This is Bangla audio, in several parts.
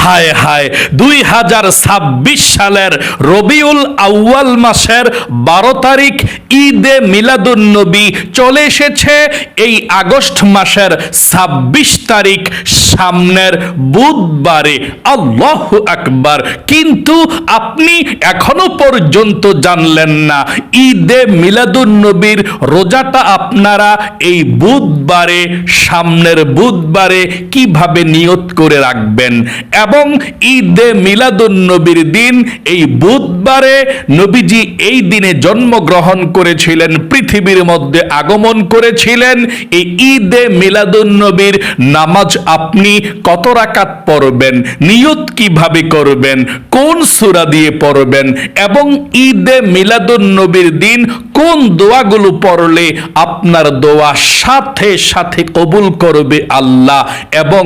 হায় হায়, 2026 সালের রবিউল আউয়াল মাসের 12 তারিখ ঈদে মিলাদুন্নবী চলে এসেছে। এই আগস্ট মাসের 26 তারিখ সামনের বুধবারে। আল্লাহু আকবার। কিন্তু আপনি এখনো পর্যন্ত জানলেন না ঈদে মিলাদুন্নবীর রোজাটা আপনারা এই বুধবারে, সামনের বুধবারে কিভাবে নিয়ত করে রাখবেন, এবং ঈদে মিলাদুন্নবীর দিন এই বুধবারে নবীজি এই দিনে জন্মগ্রহণ করেছিলেন, পৃথিবীর মধ্যে আগমন করেছিলেন। এই ঈদে মিলাদুন্নবীর নামাজ আপনি কত রাকাত পড়বেন, নিয়ত কিভাবে করবেন, কোন সূরা দিয়ে পড়বেন, এবং ঈদে মিলাদুন্নবীর দিন কোন দোয়াগুলো পড়লে আপনার দোয়া সাথে সাথে কবুল করবে আল্লাহ, এবং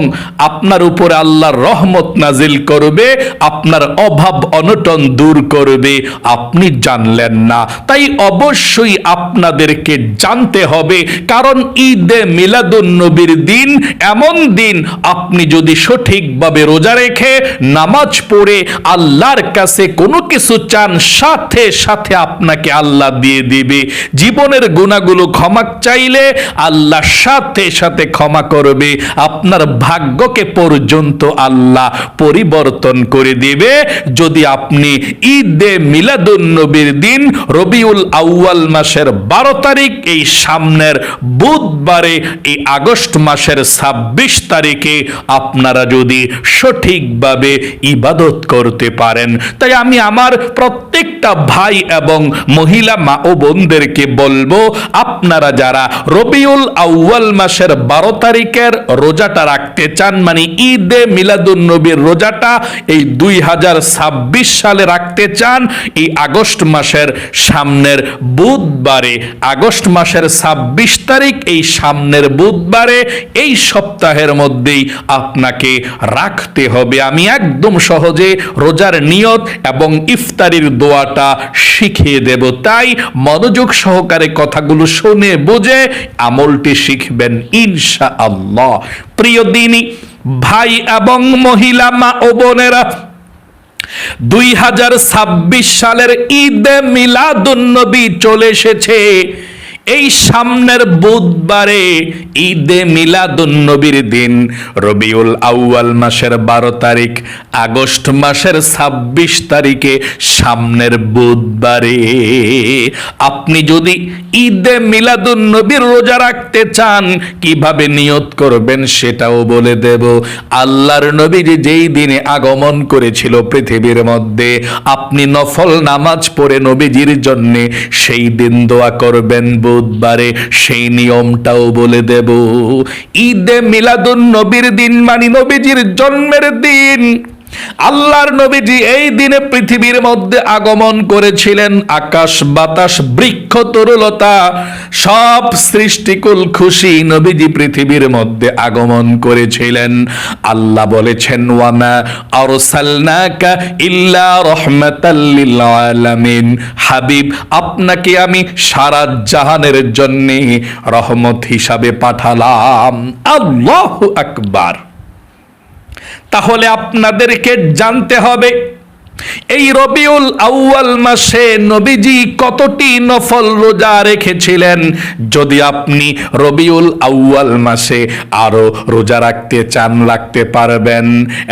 আপনার উপরে আল্লাহর রহমত নাজিল করবে, আপনার অভাব অনটন দূর করবে, আপনি জানলেন না। তাই অবশ্যই আপনাদেরকে জানতে হবে, কারণ ঈদে মিলাদুন্নবীর দিন এমন দিন, আপনি যদি সঠিকভাবে রোজা রেখে নামাজ পড়ে আল্লাহর কাছে কোনো কিছু চান, সাথে সাথে আপনাকে আল্লাহ দিয়ে দিবে। জীবনের গুনাহগুলো ক্ষমা চাইলে আল্লাহ সাথে সাথে ক্ষমা করবে, আপনার ভাগ্যকে পর্যন্ত আল্লাহ পরিবর্তন করে দিবে, যদি আপনি ঈদে মিলাদুন্নবীর দিন রবিউল আউয়াল মাসের 12 তারিখ এই সামনের বুধবারে, এই আগস্ট মাসের 26 তারিখে আপনারা যদি সঠিকভাবে ইবাদত করতে পারেন। তাই আমি আমার প্রত্যেকটা ভাই এবং মহিলা মা ও বোনদেরকে বলবো, আপনারা যারা রবিউল আউয়াল মাসের 12 তারিখের রোজাটা রাখতে চান, মানে ঈদে মিলাদুন্নবীর রোজাটা এই 2026 সালে রাখতে চান, এই আগস্ট মাসের সামনের বুধবারে, আগস্ট মাসের 26 তারিখ এই সামনের বুধবারে, এই সপ্তাহের মধ্যেই আপনাকে রাখতে হবে। আমি একদম সহজে রোজার নিয়ত এবং ইফতারির দোয়াটা শিখিয়ে দেব, তাই মনোযোগ সহকারে কথাগুলো শুনে বুঝে আমলটি শিখবেন ইনশাআল্লাহ। প্রিয় দিনী ভাই এবং মহিলা মা ও বোনেরা, 2026 সালের ঈদে মিলাদুন্নবী চলে এসেছে। এই সামনের বুধবারে ঈদে মিলাদুন্নবীর দিন রবিউল আউয়াল মাসের 12 তারিখ, আগস্ট মাসের 26 তারিখে সামনের বুধবারে আপনি যদি ঈদে মিলাদুন্নবীর রোজা রাখতে চান, কিভাবে নিয়ত করবেন সেটাও বলে দেব। আল্লাহর নবী যেই দিনে আগমন করেছিল পৃথিবীর মধ্যে, আপনি নফল নামাজ পড়ে নবীজির জন্য সেই দিন দোয়া করবেন বুধবারে, সেই নিয়মটাও বলে দেব। ঈদে মিলাদুন্নবীর দিন মানে নবীজির জন্মের দিন। আল্লাহর নবীজি এই দিনে পৃথিবীর মধ্যে আগমন করেছিলেন। আকাশ বাতাস বৃক্ষ তরুলতা সব সৃষ্টিকুল খুশি নবীজি পৃথিবীর মধ্যে আগমন করেছিলেন। আল্লাহ বলেছেন, ওয়ামা আরসালনাকা ইল্লা রাহমাতাল লিল আলামিন, হাবিব আপনাকে আমি সারা জাহানের জন্য রহমত হিসাবে পাঠালাম। আল্লাহু আকবার। তাহলে আপনাদেরকে জানতে হবে এই রবিউল আউয়াল মাসে নবীজি কতটি নফল রোজা রেখেছিলেন। যদি আপনি রবিউল আউয়াল মাসে আরো রোজা রাখতে চান, রাখতে পারবেন,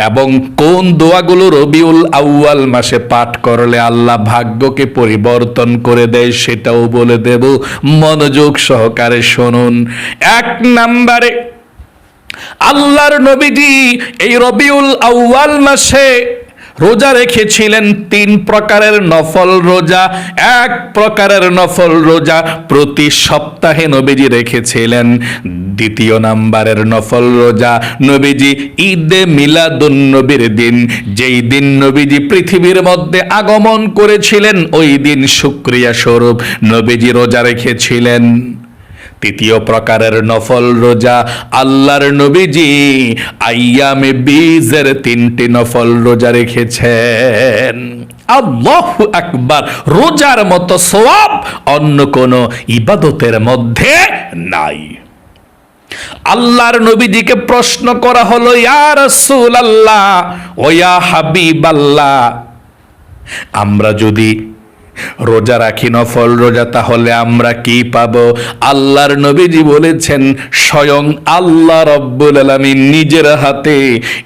এবং কোন দোয়াগুলো রবিউল আউয়াল মাসে পাঠ করলে আল্লাহ ভাগ্যকে পরিবর্তন করে দেয় সেটাও বলে দেব। মনোযোগ সহকারে শুনুন। 1 নম্বরে, আল্লাহর নবীজি এই রবিউল আউয়াল মাসে রোজা রেখেছিলেন 3 প্রকারের নফল রোজা। 1 প্রকারের নফল রোজা প্রতি সপ্তাহে নবীজি রেখেছিলেন। 2 নম্বরের নফল রোজা নবীজি ঈদে মিলাদুন্নবীর দিন, যেই দিন নবীজি পৃথিবীর মধ্যে আগমন করেছিলেন, ওই দিন শুকরিয়া স্বরূপ নবীজি রোজা রেখেছিলেন। 3 প্রকারের নফল রোজা আল্লাহর নবীজি আইয়ামে বীজের 3টি নফল রোজা রেখেছেন। আল্লাহু আকবার। রোজার মতো সওয়াব অন্য কোন ইবাদতের মধ্যে নাই। আল্লাহর নবীজিকে প্রশ্ন করা হলো, ইয়া রাসূলুল্লাহ ও ইয়া হাবিবাল্লাহ, আমরা যদি রোজা রাখি, নফল রোজা, তাহলে আমরা কি পাবো? আল্লাহর নবীজি বলেছেন, স্বয়ং আল্লাহ রব্বুল আলামিন নিজের হাতে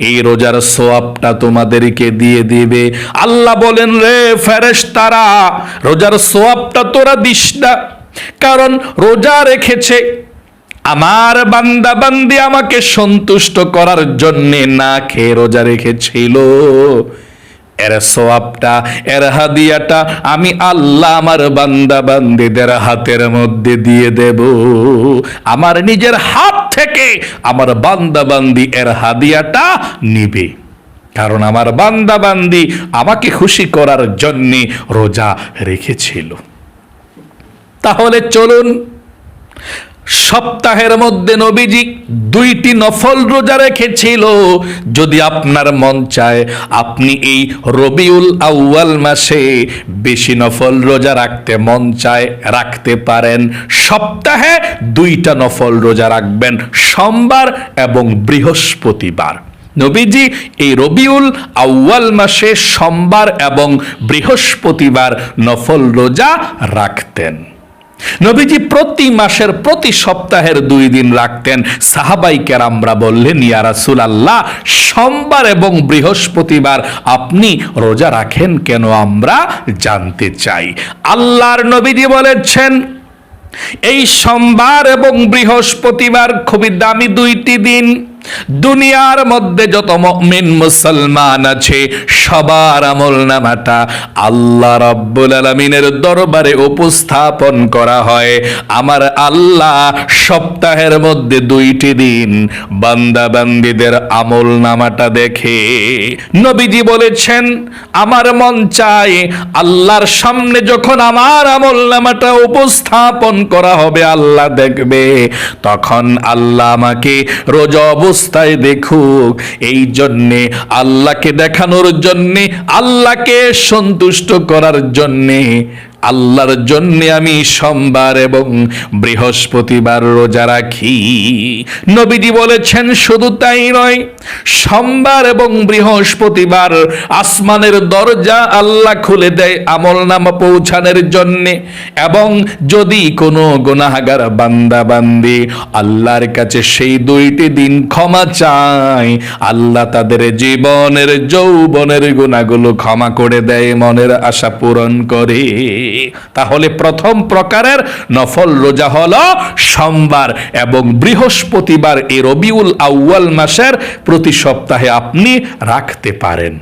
এই রোজার সওয়াবটা তোমাদেরকে দিয়ে দিবে। আল্লাহ বলেন, রে ফেরেশতারা, রোজার সওয়াবটা তোরা দিস না, কারণ রোজা রেখেছে আমার বান্দা বান্দি আমাকে সন্তুষ্ট করার জন্যে, না খেয়ে রোজা রেখেছিল। এর সওয়াবটা, এর হাদিয়াটা আমি আল্লাহ আমার বান্দা বান্দীদের হাতের মধ্যে দিয়ে দেব। আমার নিজের হাত থেকে আমার বান্দা বান্দি এর হাদিয়াটা নিবে, কারণ আমার বান্দা বান্দি আমাকে খুশি করার জন্যে রোজা রেখেছিল। তাহলে চলুন, সপ্তাহের মধ্যে নবীজি 2টি নফল রোজা রেখেছিল। যদি আপনার মন চায়, আপনি এই রবিউল আউয়াল মাসে বেশি নফল রোজা রাখতে মন চায়, রাখতে পারেন। সপ্তাহে 2টা নফল রোজা রাখবেন, সোমবার এবং বৃহস্পতিবার। নবীজি এই রবিউল আউয়াল মাসে সোমবার এবং বৃহস্পতিবার নফল রোজা রাখতেন। নবীজি প্রতি মাসের প্রতি সপ্তাহের 2 দিন রাখতেন। সাহাবাই কেরামরা বললেন, ইয়া রাসূলুল্লাহ, সোমবার এবং বৃহস্পতিবার আপনি রোজা রাখেন কেন, আমরা জানতে চাই। আল্লাহর নবীজি বলেছেন, এই সোমবার এবং বৃহস্পতিবার খুবই দামি 2টি দিন। দুনিয়ার মধ্যে যত মুমিন মুসলমান আছে, সবার আমলনামাটা আল্লাহ রাব্বুল আলামিনের দরবারে উপস্থাপন করা হয়। আমার আল্লাহ সপ্তাহের মধ্যে 2টি দিন বান্দা বান্দীদের আমলনামাটা দেখে। নবীজি বলেছেন, আমার মন চায় আল্লাহর সামনে যখন আমার আমলনামাটা উপস্থাপন করা হবে, আল্লাহ দেখবে, তখন আল্লাহ আমাকে রোজা অবস্থায় দেখুক। এই জন্যে, আল্লাহকে দেখানোর জন্যে, আল্লাহকে সন্তুষ্ট করার জন্যে, আল্লাহর জন্যে আমি সোমবার এবং বৃহস্পতিবার রোজা রাখি। নবীজি বলেছেন, শুধু তাই নয়, সোমবার এবং বৃহস্পতিবার আসমানের দরজা আল্লাহ খুলে দেয় আমলনামা পৌঁছানোর জন্যে। এবং যদি কোনো গুনাহগার বান্দা বান্দি আল্লাহর কাছে সেই 2টি দিন ক্ষমা চায়, আল্লাহ তাদের জীবনের যৌবনের গুনাহগুলো ক্ষমা করে দেয়, মনের আশা পূরণ করে। তাহলে প্রথম প্রকারের নফল রোজা হলো সোমবার এবং বৃহস্পতিবার। এই রবিউল আউয়াল মাসের প্রতি সপ্তাহে আপনি রাখতে পারেন।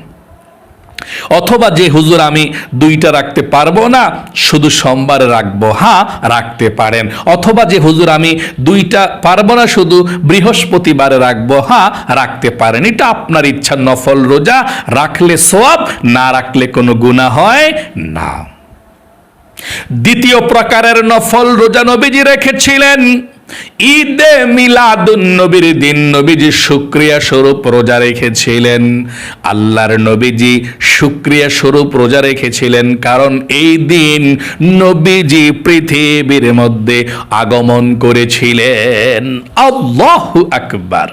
অথবা যে হুজুর আমি 2টা রাখতে পারবো না, শুধু সোমবার রাখবো, হ্যাঁ রাখতে পারেন। অথবা যে হুজুর আমি 2টা পারবো না, শুধু বৃহস্পতিবার রাখবো, হ্যাঁ রাখতে পারেন। এটা আপনার ইচ্ছা। নফল রোজা রাখলে সওয়াব, না রাখলে কোনো গুনাহ হয় না। দ্বিতীয় প্রকারের নফল রোজা নবীজি রেখেছিলেন ঈদে মিলাদুন নবীর দিন। নবীজি শুকরিয়া স্বরূপ রোজা রেখেছিলেন। আল্লাহর নবীজি শুকরিয়া স্বরূপ রোজা রেখেছিলেন, কারণ এই দিন নবীজি পৃথিবীর মধ্যে আগমন করেছিলেন। আল্লাহু আকবার।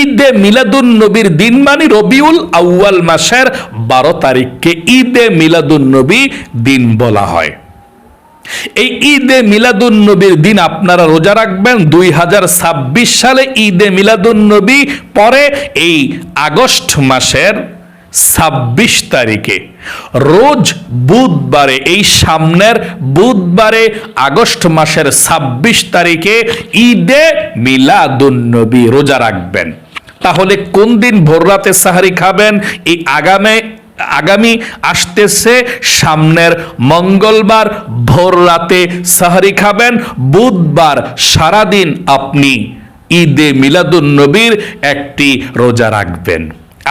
ঈদে মিলাদুন নবীর দিন মানে রবিউল আউয়াল মাসের 12 তারিখকে ঈদে মিলাদুন নবী দিন বলা হয়। এই ঈদে মিলাদুন নবীর দিন আপনারা রোজা রাখবেন। 2026 সালে ঈদে মিলাদুন নবী পরে এই আগস্ট মাসের 26 তারিখে, রোজ বুধবারে, এই সামনের বুধবারে আগস্ট মাসের 26 তারিখে ঈদে মিলাদুন নবী রোজা রাখবেন। তাহলে কোন দিন ভোর রাতে সাহারি খাবেন? এই আগামী আসতেছে সামনের মঙ্গলবার ভোর রাতে সাহারি খাবেন। বুধবার সারাদিন আপনি ঈদে মিলাদুন নবীর একটি রোজা রাখবেন।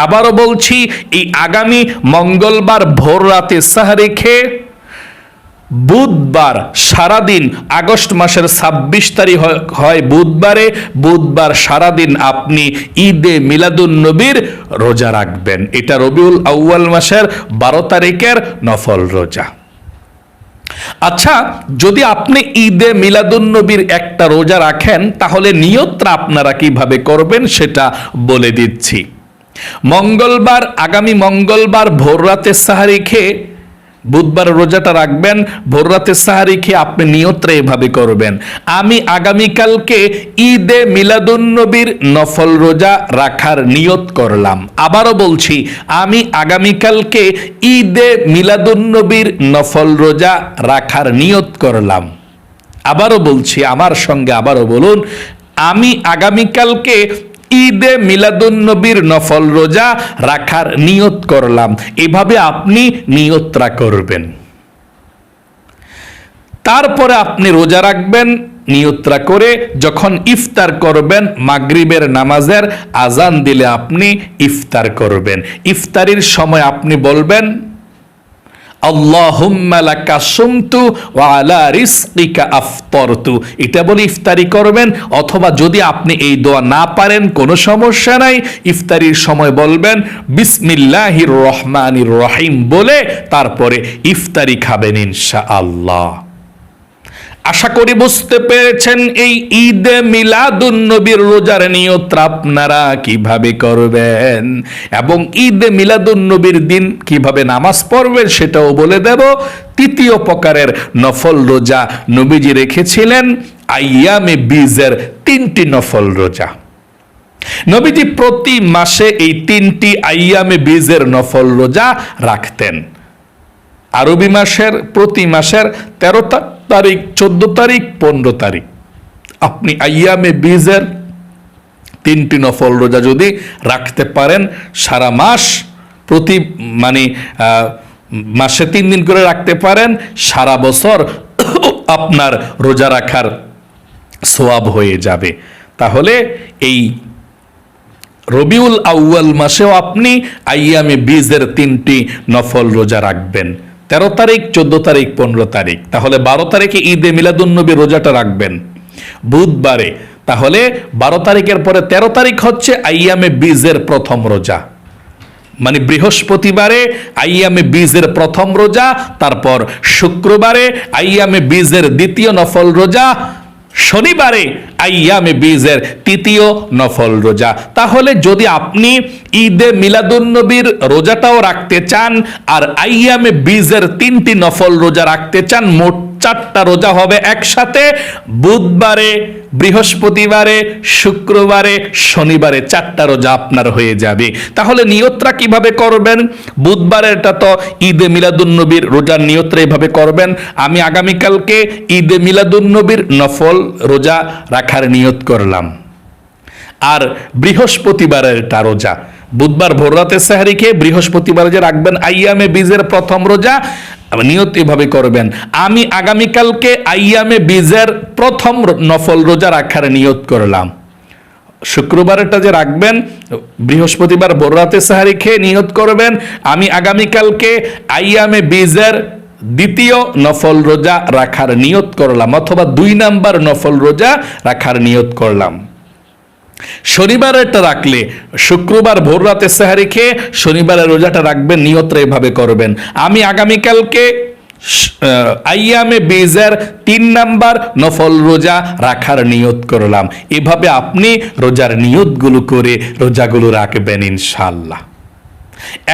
আবারও বলছি, এই আগামী মঙ্গলবার ভোর রাতে সাহারি খেয়ে বুধবার সারাদিন, আগস্ট মাসের 26 তারিখ হয় বুধবারে, বুধবার সারাদিন আপনি ঈদে মিলাদুন নবীর রোজা রাখবেন। এটা রবিউল আউয়াল মাসের 12 তারিখের নফল রোজা। আচ্ছা, যদি আপনি ঈদে মিলাদুন্নবীর একটা রোজা রাখেন, তাহলে নিয়তটা আপনারা কিভাবে করবেন সেটা বলে দিচ্ছি। মঙ্গলবার, আগামী মঙ্গলবার ভোর রাতে সাহারি খেয়ে, বুধবার রোজাটা রাখবেন, ভোর রাতে সাহারি খেয়ে আপনি নিয়তটা এভাবে করবেন: আমি আগামীকালকে ঈদে মিলাদুন্নবীর নফল রোজা রাখার নিয়ত করলাম। আবারও বলছি, আমি আগামীকালকে ঈদে মিলাদুন্নবীর নফল রোজা রাখার নিয়ত করলাম। আবারও বলছি, আমার সঙ্গে আবারও বলুন: আমি আগামীকালকে ঈদে মিলাদুন্নবীর নফল রোজা রাখার নিয়ত করলাম। এভাবে আপনি নিয়তটা করবেন। তারপরে আপনি রোজা রাখবেন নিয়তটা করে। যখন ইফতার করবেন, মাগরিবের নামাজের আজান দিলে আপনি ইফতার করবেন। ইফতারির সময় আপনি বলবেন: আল্লাহুম্মা লাকা সুমতু ওয়া আলা রিজকিকা আফতারতু। এটা বলে ইফতারি করবেন। অথবা যদি আপনি এই দোয়া না পারেন, কোনো সমস্যা নাই, ইফতারির সময় বলবেন বিসমিল্লাহির রহমানির রহিম বলে তারপরে ইফতারি খাবেন ইনশাআল্লাহ। আশা করি বুঝতে পেরেছেন এই ঈদে মিলাদুন্নবীর রোজার নিয়ত আপনারা কিভাবে করবেন, এবং ঈদে মিলাদুন্নবীর দিন কিভাবে নামাজ পড়বেন সেটাও বলে দেব। তৃতীয় প্রকারের নফল রোজা নবীজি রেখেছিলেন আইয়ামে বীজের 3টি নফল রোজা। নবীজি প্রতি মাসে এই 3টি আইয়ামে বীজের নফল রোজা রাখতেন। আরবি মাসের প্রতি মাসের 13 তারিখ, 14 তারিখ, 15 তারিখ আপনি আইয়ামে বীজের 3টি নফল রোজা যদি রাখতে পারেন, সারা মাস প্রতি মাসে 3 দিন করে রাখতে পারেন, সারা বছর আপনার রোজা রাখার সওয়াব হয়ে যাবে। তাহলে এই রবিউল আউয়াল মাসেও আপনি আইয়ামে বীজের 3টি নফল রোজা রাখবেন, 13 তারিখ, 14 তারিখ, 15 তারিখ। তাহলে 12 তারিখে ঈদে মিলাদুন্নবী রোজাটা রাখবেন বুধবারে। তাহলে 12 তারিখের পরে 13 তারিখ হচ্ছে আইয়ামে বীজের প্রথম রোজা, মানে বৃহস্পতিবারে আইয়ামে বীজের প্রথম রোজা, তারপর শুক্রবারে আইয়ামে বীজের দ্বিতীয় নফল রোজা, শনিবারে আইয়ামে বীজের তৃতীয় নফল রোজা। তাহলে যদি আপনি ঈদে মিলাদুন্নবীর রোজাটাও রাখতে চান আর আইয়ামে বীজের 3টি নফল রোজা রাখতে চান, মোট 4টা রোজা হবে একসাথে, বুধবারে, বৃহস্পতিবারে, শুক্রবারে, শনিবারে 4টা রোজা আপনার হয়ে যাবে। তাহলে নিয়তটা কিভাবে করবেন? বুধবারেরটা তো ঈদে মিলাদুন্নবীর রোজার নিয়তটা এভাবে করবেন: আমি আগামীকালকে ঈদে মিলাদুন্নবীর নফল রোজা রাখার নিয়ত করলাম। আর বৃহস্পতিবারেরটা রোজা, বুধবার ভোর রাতে সেহরি খেয়ে বৃহস্পতিবার যে রাখবেন আইয়ামে বীজের প্রথম রোজা, নিয়ত এভাবে করবেন: আমি আগামীকালকে আইয়ামে বীজের প্রথম নফল রোজা রাখার নিয়ত করলাম। শুক্রবারটা যে রাখবেন, বৃহস্পতিবার ভোর রাতে সেহরি খেয়ে নিয়ত করবেন আমি আগামীকালকে আইয়ামে বীজের দ্বিতীয় নফল রোজা রাখার নিয়ত করলাম, অথবা 2 নাম্বার নফল রোজা রাখার নিয়ত করলাম। শনিবারেরটা রাখলে শুক্রবার ভোর রাতে সেহরি খেয়ে শনিবারের রোজাটা রাখবেন, নিয়তটা এভাবে করবেন: আমি আগামীকালকে আইয়ামে বীজের 3 নাম্বার নফল রোজা রাখার নিয়ত করলাম। এভাবে আপনি রোজার নিয়তগুলো করে রোজাগুলো রাখবেন ইনশাআল্লাহ।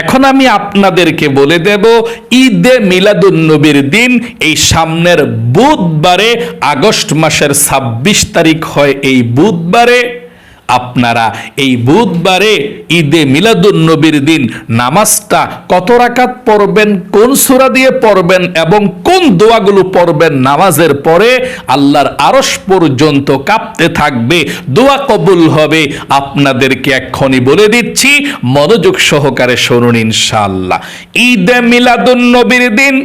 এখন আমি আপনাদেরকে বলে দেব, ঈদে মিলাদুন্নবীর দিন এই সামনের বুধবারে, আগস্ট মাসের 26 তারিখ হয় এই বুধবারে, আপনারা এই বুধবারে ঈদে মিলাদুন্নবীর দিন নামাজটা কত রাকাত পড়বেন, কোন সূরা দিয়ে পড়বেন এবং কোন দোয়াগুলো পড়বেন, নামাজের পরে আল্লাহর আরশ পর্যন্ত কাঁপতে থাকবে, দোয়া কবুল হবে, আপনাদেরকে এক্ষুনি বলে দিচ্ছি, মনোযোগ সহকারে শুনুন ইনশাআল্লাহ। ঈদে মিলাদুন্নবীর দিন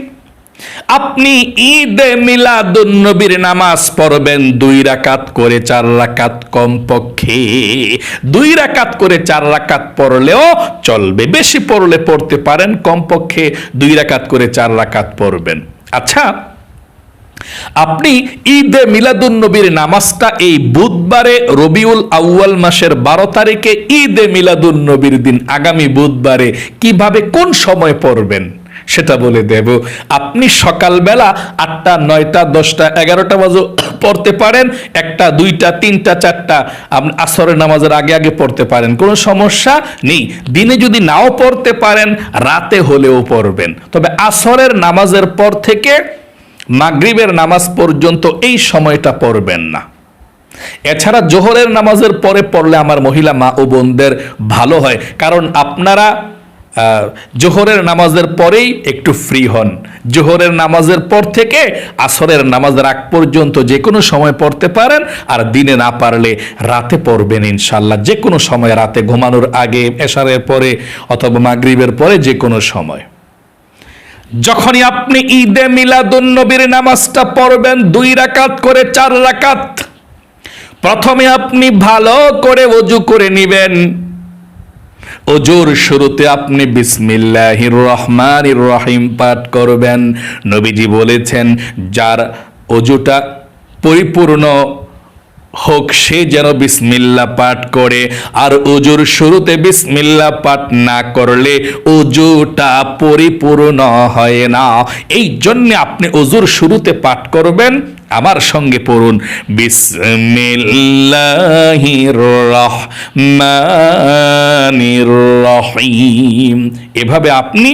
আপনি ঈদে মিলাদুন্নবীর নামাজ পড়বেন 2 রাকাত করে, 4 রাকাত কমপক্ষে 2 রাকাত করে 4 রাকাত পড়লেও চলবে, বেশি পড়লে পড়তে পারেন, কমপক্ষে 2 রাকাত করে 4 রাকাত পড়বেন। আচ্ছা, আপনি ঈদে মিলাদুন্নবীর নামাজটা এই বুধবারে রবিউল আউয়াল মাসের 12 তারিখে ঈদে মিলাদুন্নবীর দিন আগামী বুধবারে কিভাবে কোন সময় পড়বেন সেটা বলে দেব। আপনি সকালবেলা 8টা 9টা 10টা 11টা বাজে পড়তে পারেন, 1টা 2টা 3টা 4টা আপনি আসরের নামাজের আগে আগে পড়তে পারেন, কোনো সমস্যা নেই। দিনে যদি নাও পড়তে পারেন রাতে হলেও পড়বেন, তবে আসরের নামাজের পর থেকে মাগরিবের নামাজ পর্যন্ত এই সময়টা পড়বেন না। এছাড়া জোহরের নামাজের পরে পড়লে আমার মহিলা মা ও বোনদের ভালো হয়, কারণ আপনারা জোহরের নামাজের পরেই একটু ফ্রি হন। জোহরের নামাজের পর থেকে আসরের নামাজের আগ পর্যন্ত যে কোনো সময় পড়তে পারেন, আর দিনে না পারলে রাতে পড়বেন ইনশাল্লাহ। যে কোনো সময় রাতে ঘুমানোর আগে, এশারের পরে অথবা মাগরিবের পরে, যে কোনো সময়। যখনই আপনি ঈদে মিলাদুন নবীর নামাজটা পড়বেন 2 রাকাত করে 4 রাকাত, প্রথমে আপনি ভালো করে ওযু করে নেবেন। ওযুর শুরুতে আপনি বিসমিল্লাহির রহমানির রহিম পাঠ করবেন। নবীজি বলেছেন, যার ওযুটা পরিপূর্ণ হোক সে যেন বিসমিল্লাহ পাঠ করে, আর ওযুর শুরুতে বিসমিল্লাহ পাঠ না করলে ওযুটা পরিপূর্ণ হয় না। এই জন্য আপনি ওযুর শুরুতে পাঠ করবেন, আমার সঙ্গে পড়ুন, বিসমিল্লাহির রহমানির রহিম। এভাবে আপনি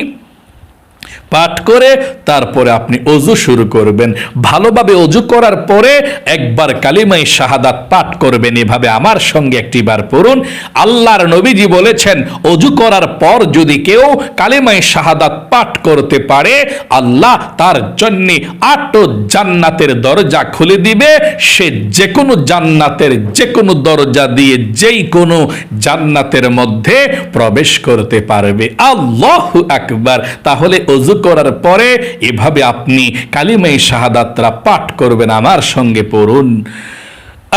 পাঠ করে তারপরে আপনি ওযু শুরু করবেন। ভালোভাবে ওযু করার পরে একবার কালিমায়ে শাহাদাত পাঠ করবেন। এভাবে আমার সঙ্গে একটিবার পড়ুন। আল্লাহর নবীজি বলেছেন, ওযু করার পর যদি কেউ কালিমায়ে শাহাদাত পাঠ করতে পারে, আল্লাহ তার জন্য 8 জান্নাতের দরজা খুলে দিবে। সে যে কোনো জান্নাতের যে কোনো দরজা দিয়ে যেই কোনো জান্নাতের মধ্যে প্রবেশ করতে পারবে। আল্লাহু আকবার। তাহলে ওযু করার পরে এভাবে আপনি কালিমায়ে শাহাদাতরা পাঠ করবেন। আমার সঙ্গে পড়ুন,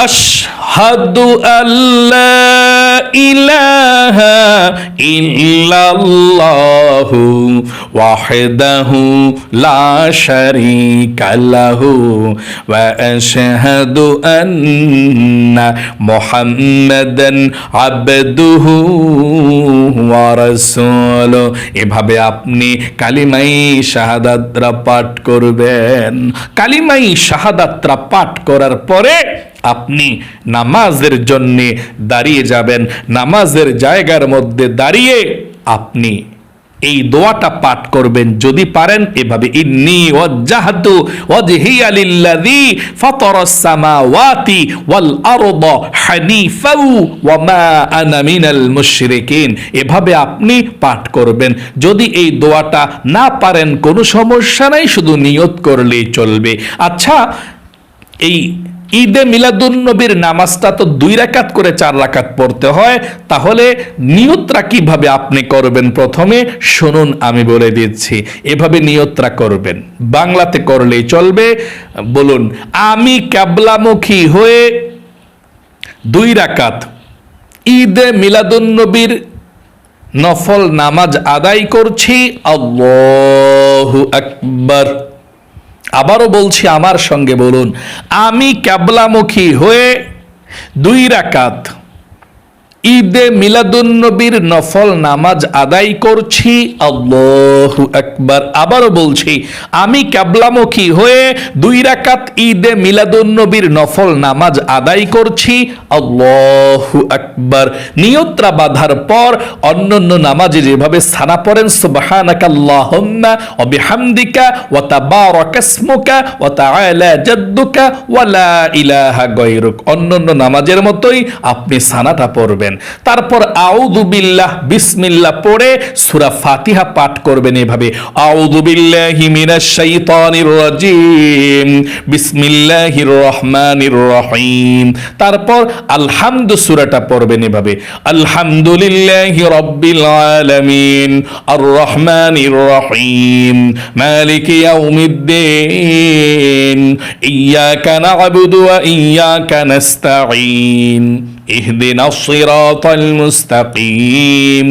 আশহাদু আল্লা ইলাহা ইল্লাল্লাহু ওয়াহদাহু লা শারীকা লাহু ওয়া আশহাদু আন্না মুহাম্মাদান আবদুহু ওয়া রাসূলুহু। এভাবে আপনি কালিমায়ে শাহাদাতরা পাঠ করবেন। কালিমায়ে শাহাদাতরা পাঠ করার পরে আপনি নামাজের জন্য দাঁড়িয়ে যাবেন। নামাজের জায়গার মধ্যে দাঁড়িয়ে আপনি এই দোয়াটা পাঠ করবেন যদি পারেন। এভাবে, ইন্নী ওয়াজ্জাহতু ওয়াজহিয়া লিল্লাযী ফাতারাস সামাওয়াতি ওয়াল আরদা হানিফাও ওয়া মা আনা মিনাল মুশরিকিন। এভাবে আপনি পাঠ করবেন। যদি এই দোয়াটা না পারেন কোনো সমস্যা নাই, শুধু নিয়ত করলেই চলবে। আচ্ছা, এই ঈদে মিলাদুন নবীর নামাজটা তো 2 রাকাত করে 4 রাকাত পড়তে হয়, তাহলে নিয়তটা কিভাবে আপনি করবেন প্রথমে শুনুন, আমি বলে দিচ্ছি। এভাবে নিয়তটা করবেন, বাংলাতে করলেই চলবে। বলুন, আমি কিবলামুখী হয়ে 2 রাকাত ঈদে মিলাদুন নবীর নফল নামাজ আদায় করছি। আল্লাহু আকবার। আবারও বলছি, আমার সঙ্গে বলুন, আমি কিবলামুখী হয়ে 2 রাকাত ঈদে মিলাদুন নবীর নফল নামাজ আদায় করছি। আল্লাহু আকবার। আবারও বলছি, আমি কিবলামুখী হয়ে 2 রাকাত ঈদে মিলাদুন নবীর নফল নামাজ আদায় করছি। আল্লাহু আকবার। নিয়তরা বাঁধার পর অন্যান্য নামাজে যেভাবে সানা পড়েন, সুবহানাকাল্লাহুম্মা ওয়া বিহামদিকা ওয়া তাবারাকাসমুকা ওয়া তাআলা জাদ্দুকা ওয়া লা ইলাহা গায়রুক, অন্যান্য নামাজের মতোই আপনি সানাটা পড়বেন। তারপর আউযু বিল্লাহ বিসমিল্লাহ পড়ে সূরা ফাতিহা পাঠ করবেন। এভাবে, আউযু বিল্লাহি মিনাশ শাইতানির রাজিম বিসমিল্লাহির রহমানির রহিম। তারপর আলহামদু সূরাটা পড়বেন। এভাবে, আলহামদুলিল্লাহি রাব্বিল আলামিন আর রহমানির রহিম মালিকি ইয়াউমিদ্দিন ইয়াকা না'বুদু ওয়া ইয়াকা নাস্তাঈন اهدنا الصراط المستقيم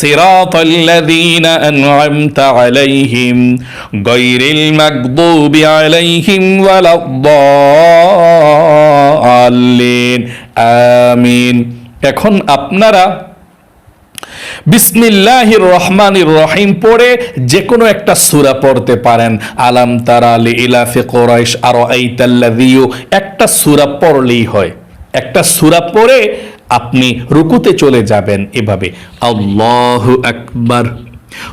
صراط الذين أنعمت عليهم غير المغضوب عليهم ولا الضالين آمين। এখন আপনারা বিসমিল্লাহির রহমানির রহিম পড়ে যে কোনো একটা সূরা পড়তে পারেন। আলাম তারা লিইলাফি কুরাইশ আরাআইতাল্লাযী, একটা সূরা পড়লেই হয়। একটা সূরা পড়ে আপনি রুকুতে চলে যাবেন। এভাবে আল্লাহু আকবার,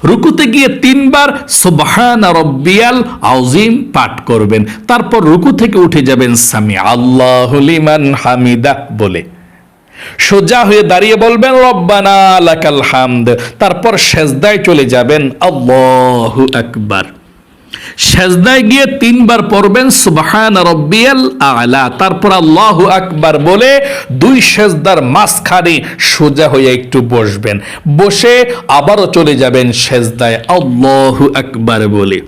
রুকুতে গিয়ে 3 বার সুবহানা রাব্বিয়াল আযীম পাঠ করবেন। তারপর রুকু থেকে উঠে যাবেন সামি আল্লাহু লিমান হামিদা বলে। সোজা হয়ে দাঁড়িয়ে বলবেন রব্বানা লাকাল হামদ। তারপর সেজদায় চলে যাবেন আল্লাহু আকবার। সেজদায় গিয়ে 3 বার পড়বেন সুবহান রাব্বিয়াল আ'লা। তারপর আল্লাহু আকবার বলে 2 সেজদার মাঝখানে সোজা হয়ে একটু বসবেন। বসে আবারও চলে যাবেন সেজদায় আল্লাহু আকবার বলে।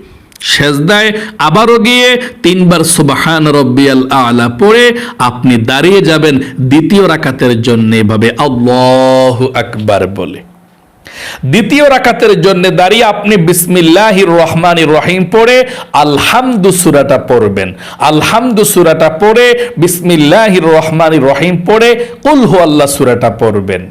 সেজদায় আবারও গিয়ে 3 বার সুবহান রাব্বিয়াল আ'লা পড়ে আপনি দাঁড়িয়ে যাবেন দ্বিতীয় রাকাতের জন্য এভাবে আল্লাহু আকবার বলে। দ্বিতীয় রাকাতের জন্য দাঁড়িয়ে আপনি বিসমিল্লাহির রহমানির রহিম পড়ে আলহামদু সূরাটা পড়বেন। আলহামদু সূরাটা পড়ে বিসমিল্লাহির রহমানির রহিম পড়ে কুল হুয়াল্লাহ সূরাটা পড়বেন।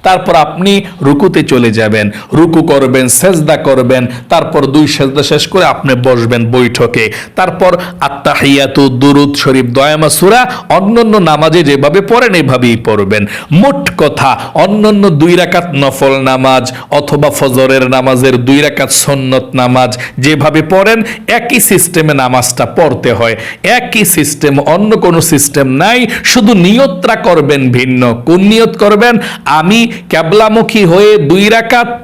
তারপর আপনি রুকুতে চলে যাবেন, রুকু করবেন, সেজদা করবেন। তারপর 2 সেজদা শেষ করে আপনি বসবেন বৈঠকে। তারপর আত্তাহিয়াতু, দুরুদ শরীফ, দয়ামা সূরা অন্যান্য নামাজে যেভাবে পড়েন এভাবেই পড়বেন। মোট কথা অন্যান্য 2 রাকাত নফল নামাজ অথবা ফজরের নামাজের 2 রাকাত সুন্নত নামাজ যেভাবে পড়েন একই সিস্টেমে নামাজটা পড়তে হয়। একই সিস্টেম, অন্য কোনো সিস্টেম নাই। শুধু নিয়তটা করবেন ভিন্ন। কোন নিয়ত করবেন? আমি কিবলামুখী হয়ে 2 রাকাত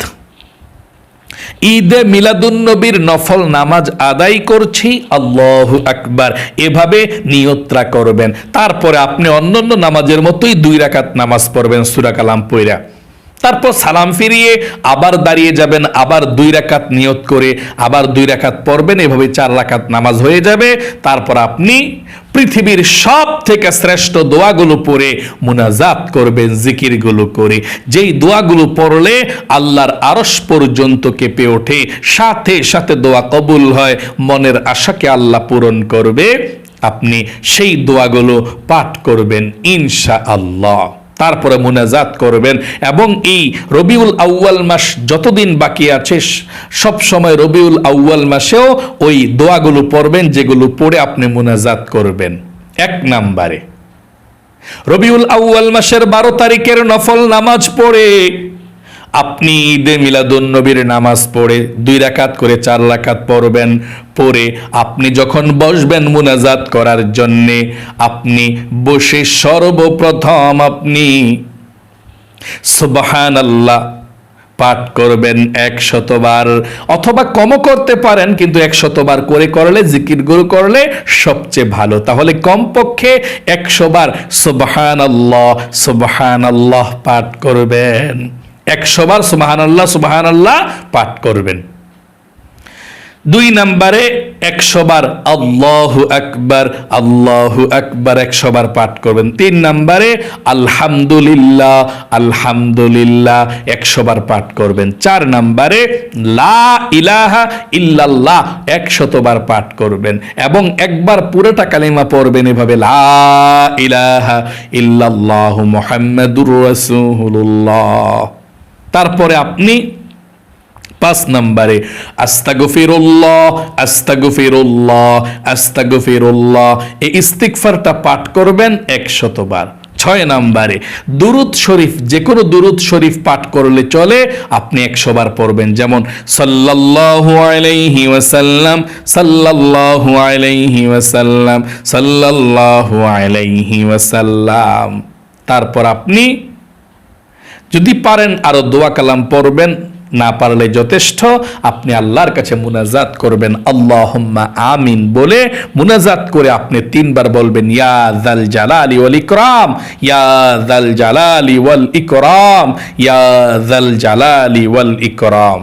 ঈদে মিলাদুন্নবীর নফল নামাজ আদায় করছি, আল্লাহু আকবার, এভাবে নিয়তটা করবেন। তারপরে আপনি অন্যান্য নামাজের মতোই 2 রাকাত নামাজ পড়বেন সূরা কালাম পড়া। তারপর সালাম ফিরিয়ে আবার দাঁড়িয়ে যাবেন, আবার 2 রাকাত নিয়ত করে আবার 2 রাকাত পড়বেন। এভাবে 4 রাকাত নামাজ হয়ে যাবে। তারপর আপনি পৃথিবীর সব থেকে শ্রেষ্ঠ দোয়াগুলো পড়ে মুনাজাত করবেন জিকিরগুলো করে। যেই দোয়াগুলো পড়লে আল্লাহর আরশ পর্যন্ত কেঁপে ওঠে, সাথে সাথে দোয়া কবুল হয়, মনের আশাকে আল্লাহ পূরণ করবে। আপনি সেই দোয়াগুলো পাঠ করবেন ইনশাআল্লাহ। তারপরে মুনাজাত করবেন। এবং এই রবিউল আউয়াল মাস যতদিন বাকি আছে সব সময় রবিউল আউয়াল মাসেও ওই দোয়াগুলো পড়বেন যেগুলো পড়ে আপনি মুনাজাত করবেন। 1 নম্বরে রবিউল আউয়াল মাসের 12 তারিখের নফল নামাজ পড়ে আপনি ঈদে মিলাদুন্নবীর নামাজ পড়ে 2 রাকাত করে 4 রাকাত পড়বেন। পরে আপনি যখন বসবেন মুনাজাত করার জন্যে, আপনি বসে সর্বপ্রথম আপনি সুবহানাল্লাহ পাঠ করবেন 100 বার, অথবা কমও করতে পারেন, কিন্তু 100 বার করে করলে জিকিরগুলো করলে সবচেয়ে ভালো। তাহলে কমপক্ষে 100 বার সুবহানাল্লাহ সুবহানাল্লাহ পাঠ করবেন। 100 বার সুবহানাল্লাহ সুবহানাল্লাহ পাঠ করবেন। 2 নম্বরে 100 বার আল্লাহু আকবার আল্লাহু আকবার 100 বার পাঠ করবেন। 3 নম্বরে আলহামদুলিল্লাহ আলহামদুলিল্লাহ 100 বার পাঠ করবেন। 4 নম্বরে লা ইলাহা ইল্লাল্লাহ 100 বার পাঠ করবেন। এবং একবার পুরোটা কালিমা পড়বেন এভাবে, লা ইলাহা ইল্লাল্লাহ মুহাম্মাদুর রাসূলুল্লাহ। তারপরে আপনি 5 নম্বরে আস্তাগফিরুল্লাহ আস্তাগফিরুল্লাহ আস্তাগফিরুল্লাহ এই ইস্তিগফারটা পাঠ করবেন 100 বার। 6 নম্বরে দুরুদ শরীফ, যে কোনো দুরুদ শরীফ পাঠ করলে চলে, আপনি 100 বার পড়বেন। যেমন সাল্লাল্লাহু আলাইহি ওয়াসাল্লাম সাল্লাল্লাহু আলাইহি ওয়াসাল্লাম সাল্লাল্লাহু আলাইহি ওয়াসাল্লাম। তারপর আপনি যদি পারেন আরো দোয়া কালাম পড়বেন, না পারলে যথেষ্ট আপনি আল্লাহর কাছে মুনাজাত করবেন আল্লাহুম্মা আমিন বলে। মুনাজাত করে আপনি 3 বার বলবেন ইয়া যাল জালালি ওয়াল ইকরাম ইয়া যাল জালালি ওয়াল ইকরাম ইয়া যাল জালালি ওয়াল ইকরাম।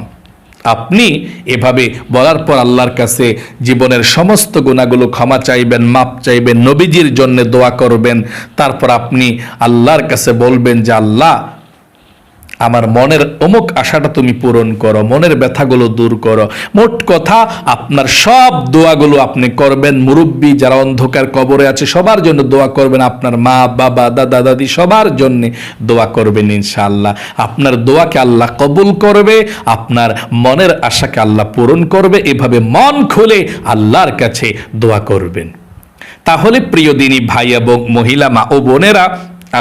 আপনি এভাবে বলার পর আল্লাহর কাছে জীবনের সমস্ত গুনাহগুলো ক্ষমা চাইবেন, মাপ চাইবেন, নবীজির জন্য দোয়া করবেন। তারপর আপনি আল্লাহর কাছে বলবেন যে আল্লাহ আমার মনের অমুক আশাটা তুমি পূরণ করো, মনের ব্যথাগুলো দূর করো। মোট কথা আপনার সব দোয়াগুলো আপনি করবেন। মুরব্বী যারা অন্ধকার কবরে আছে সবার জন্য দোয়া করবেন, আপনার মা বাবা দাদা দাদি সবার জন্য দোয়া করবেন। ইনশাআল্লাহ আপনার দোয়াকে আল্লাহ কবুল করবে, আপনার মনের আশাকে আল্লাহ পূরণ করবে। এভাবে মন খুলে আল্লাহর কাছে দোয়া করবেন। তাহলে প্রিয় দিনী ভাই এবং মহিলা মা ও বোনেরা,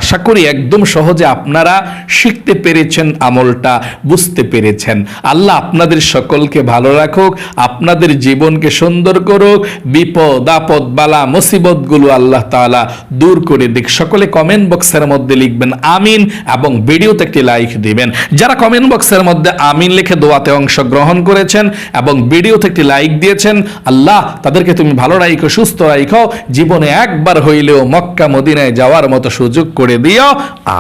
আশা করি একদম সহজে আপনারা শিখতে পেরেছেন, আমলটা বুঝতে পেরেছেন। আল্লাহ আপনাদের সকলকে ভালো রাখুক, আপনাদের জীবনকে সুন্দর করুক, বিপদ আপদ বালা মুসিবতগুলো আল্লাহ তাআলা দূর করে দিক। সকলে কমেন্ট বক্সের মধ্যে লিখবেন আমিন এবং ভিডিওতে একটি লাইক দিবেন। যারা কমেন্ট বক্সের মধ্যে আমিন লিখে দোয়াতে অংশগ্রহণ করেছেন এবং ভিডিওতে একটি লাইক দিয়েছেন, আল্লাহ তাদেরকে তুমি ভালো রাখো, সুস্থ রাখো, জীবনে একবার হইলেও মক্কা মদিনায় যাওয়ার মতো সুযোগ করে দিও,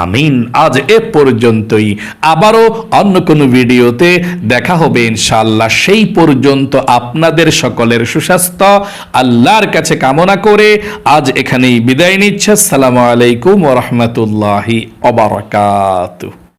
আমিন। আজ এ পর্যন্তই, আবারও অন্য কোনো ভিডিওতে দেখা হবে ইনশাআল্লাহ। সেই পর্যন্ত আপনাদের সকলের সুস্বাস্থ্য আল্লাহর কাছে কামনা করে আজ এখানেই বিদায় নিচ্ছে। আসসালামু আলাইকুম ওয়া রাহমাতুল্লাহি ওয়া বারাকাতুহু।